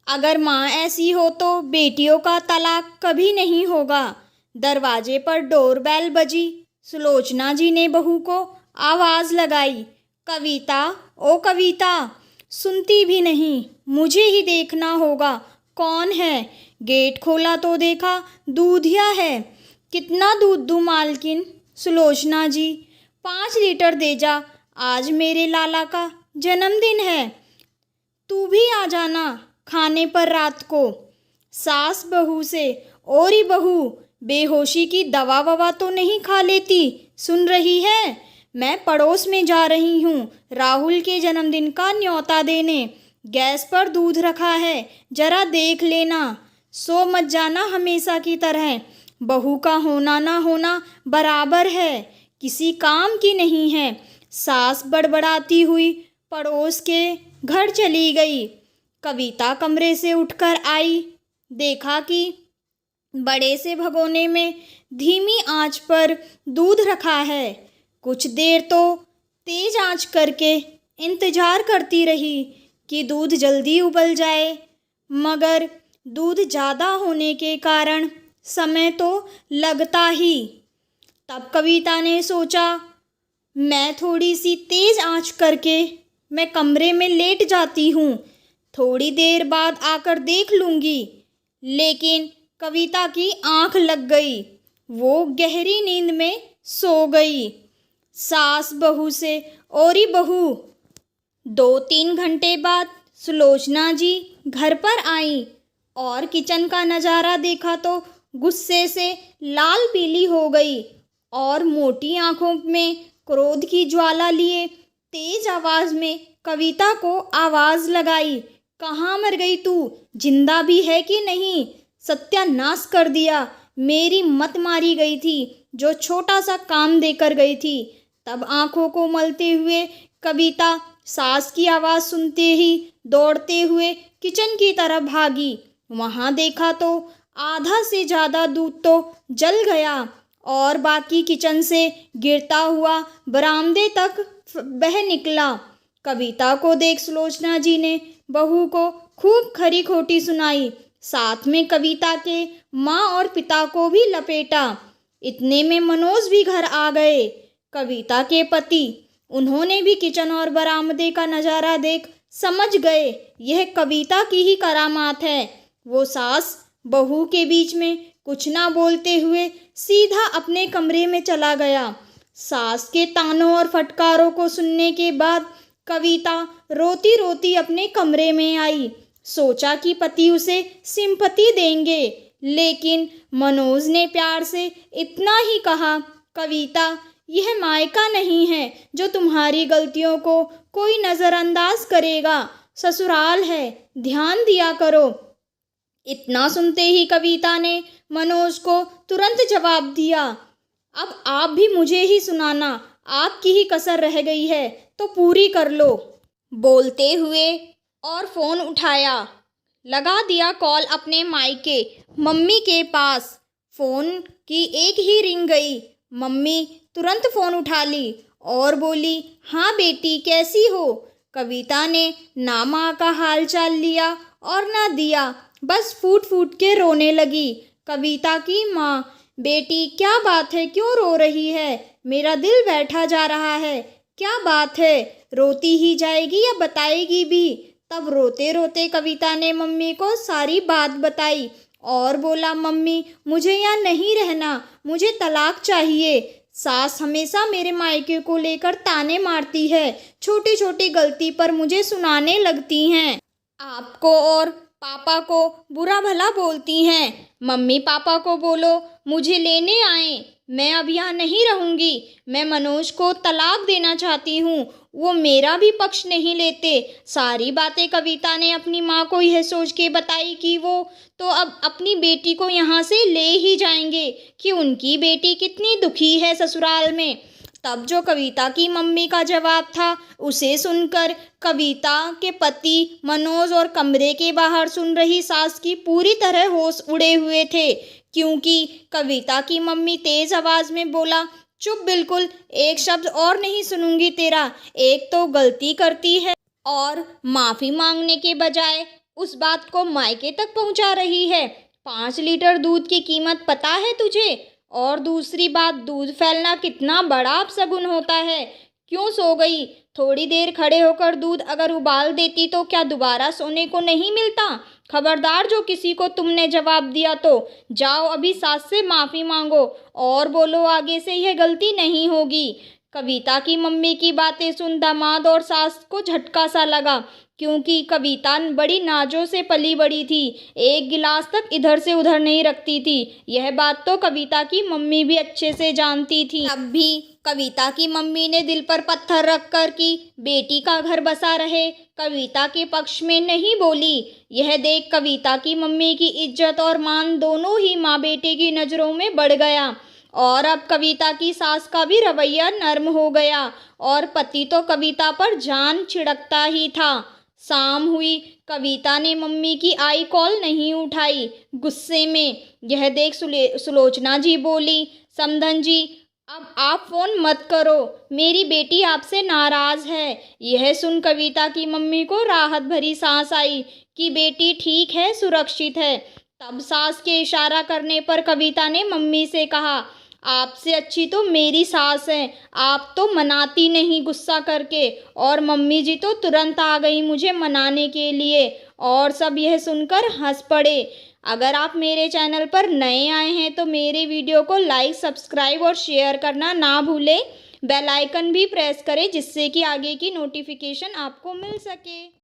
अगर माँ ऐसी हो तो बेटियों का तलाक कभी नहीं होगा। दरवाजे पर डोरबेल बजी। सुलोचना जी ने बहू को आवाज़ लगाई, कविता, ओ कविता। सुनती भी नहीं। मुझे ही देखना होगा कौन है। गेट खोला तो देखा दूधिया है। कितना दूध दूँ मालकिन? सुलोचना जी, 5 लीटर दे जा, आज मेरे लाला का जन्मदिन है। तू भी आ जाना खाने पर रात को। सास बहू से, औरी बहू, बेहोशी की दवा ववा तो नहीं खा लेती? सुन रही है? मैं पड़ोस में जा रही हूँ राहुल के जन्मदिन का न्योता देने। गैस पर दूध रखा है, जरा देख लेना। सो मत जाना हमेशा की तरह। बहू का होना ना होना बराबर है, किसी काम की नहीं है। सास बड़बड़ाती हुई पड़ोस के घर चली गई। कविता कमरे से उठकर आई। देखा कि बड़े से भगोने में धीमी आंच पर दूध रखा है। कुछ देर तो तेज आंच करके इंतजार करती रही कि दूध जल्दी उबल जाए, मगर दूध ज़्यादा होने के कारण समय तो लगता ही। तब कविता ने सोचा, मैं थोड़ी सी तेज आंच करके मैं कमरे में लेट जाती हूँ, थोड़ी देर बाद आकर देख लूँगी। लेकिन कविता की आंख लग गई, वो गहरी नींद में सो गई। सास बहू से, औरी बहू। 2-3 घंटे बाद सुलोचना जी घर पर आई और किचन का नज़ारा देखा तो गुस्से से लाल पीली हो गई और मोटी आंखों में क्रोध की ज्वाला लिए तेज आवाज़ में कविता को आवाज़ लगाई, कहाँ मर गई तू? जिंदा भी है कि नहीं? सत्यानाश कर दिया। मेरी मत मारी गई थी जो छोटा सा काम देकर गई थी। तब आंखों को मलते हुए कविता सास की आवाज़ सुनते ही दौड़ते हुए किचन की तरफ भागी। वहाँ देखा तो आधा से ज़्यादा दूध तो जल गया और बाकी किचन से गिरता हुआ बरामदे तक बह निकला। कविता को देख सुलोचना जी ने बहू को खूब खरी खोटी सुनाई, साथ में कविता के माँ और पिता को भी लपेटा। इतने में मनोज भी घर आ गए, कविता के पति। उन्होंने भी किचन और बरामदे का नज़ारा देख समझ गए यह कविता की ही करामात है। वो सास बहू के बीच में कुछ ना बोलते हुए सीधा अपने कमरे में चला गया। सास के तानों और फटकारों को सुनने के बाद कविता रोती रोती अपने कमरे में आई। सोचा कि पति उसे सिंपैथी देंगे, लेकिन मनोज ने प्यार से इतना ही कहा, कविता, यह मायका नहीं है जो तुम्हारी गलतियों को कोई नज़रअंदाज करेगा, ससुराल है, ध्यान दिया करो। इतना सुनते ही कविता ने मनोज को तुरंत जवाब दिया, अब आप भी मुझे ही सुनाना, आपकी ही कसर रह गई है तो पूरी कर लो। बोलते हुए और फ़ोन उठाया, लगा दिया कॉल अपने मायके मम्मी के पास। फ़ोन की एक ही रिंग गई। मम्मी तुरंत फ़ोन उठा ली और बोली, हाँ बेटी कैसी हो? कविता ने ना माँ का हाल चाल लिया और ना दिया, बस फूट फूट के रोने लगी। कविता की माँ, बेटी क्या बात है, क्यों रो रही है? मेरा दिल बैठा जा रहा है। क्या बात है? रोती ही जाएगी या बताएगी भी? तब रोते रोते कविता ने मम्मी को सारी बात बताई और बोला, मम्मी मुझे यहाँ नहीं रहना, मुझे तलाक चाहिए। सास हमेशा मेरे मायके को लेकर ताने मारती है, छोटी छोटी गलती पर मुझे सुनाने लगती हैं। आपको और पापा को बुरा भला बोलती हैं। मम्मी पापा को बोलो मुझे लेने आए, मैं अब यहाँ नहीं रहूँगी। मैं मनोज को तलाक देना चाहती हूँ, वो मेरा भी पक्ष नहीं लेते। सारी बातें कविता ने अपनी माँ को यह सोच के बताई कि वो तो अब अपनी बेटी को यहाँ से ले ही जाएंगे, कि उनकी बेटी कितनी दुखी है ससुराल में। तब जो कविता की मम्मी का जवाब था उसे सुनकर कविता के पति मनोज और कमरे के बाहर सुन रही सास की पूरी तरह होश उड़े हुए थे, क्योंकि कविता की मम्मी तेज आवाज़ में बोला, चुप, बिल्कुल एक शब्द और नहीं सुनूंगी तेरा। एक तो गलती करती है और माफ़ी मांगने के बजाय उस बात को मायके तक पहुंचा रही है। 5 लीटर दूध की कीमत पता है तुझे? और दूसरी बात, दूध फैलना कितना बड़ा अपशगुन होता है। क्यों सो गई? थोड़ी देर खड़े होकर दूध अगर उबाल देती तो क्या दोबारा सोने को नहीं मिलता? खबरदार, जो किसी को तुमने जवाब दिया तो जाओ अभी सास से माफ़ी मांगो और बोलो आगे से यह गलती नहीं होगी। कविता की मम्मी की बातें सुन दामाद और सास को झटका सा लगा, क्योंकि कविता बड़ी नाजों से पली बड़ी थी। एक गिलास तक इधर से उधर नहीं रखती थी। यह बात तो कविता की मम्मी भी अच्छे से जानती थी। तब भी कविता की मम्मी ने दिल पर पत्थर रखकर कि बेटी का घर बसा रहे, कविता के पक्ष में नहीं बोली। यह देख कविता की मम्मी की इज्जत और मान दोनों ही माँ बेटे की नज़रों में बढ़ गया। और अब कविता की सास का भी रवैया नर्म हो गया और पति तो कविता पर जान छिड़कता ही था। शाम हुई, कविता ने मम्मी की आई कॉल नहीं उठाई। गुस्से में यह देख सुलोचना जी बोली, समधन जी अब आप फ़ोन मत करो, मेरी बेटी आपसे नाराज़ है। यह सुन कविता की मम्मी को राहत भरी सांस आई कि बेटी ठीक है, सुरक्षित है। तब सास के इशारा करने पर कविता ने मम्मी से कहा, आपसे अच्छी तो मेरी सास है, आप तो मनाती नहीं गुस्सा करके। और मम्मी जी तो तुरंत आ गई मुझे मनाने के लिए और सब यह सुनकर हंस पड़े। अगर आप मेरे चैनल पर नए आए हैं तो मेरे वीडियो को लाइक, सब्सक्राइब और शेयर करना ना भूलें। बेल आइकन भी प्रेस करें जिससे कि आगे की नोटिफिकेशन आपको मिल सके।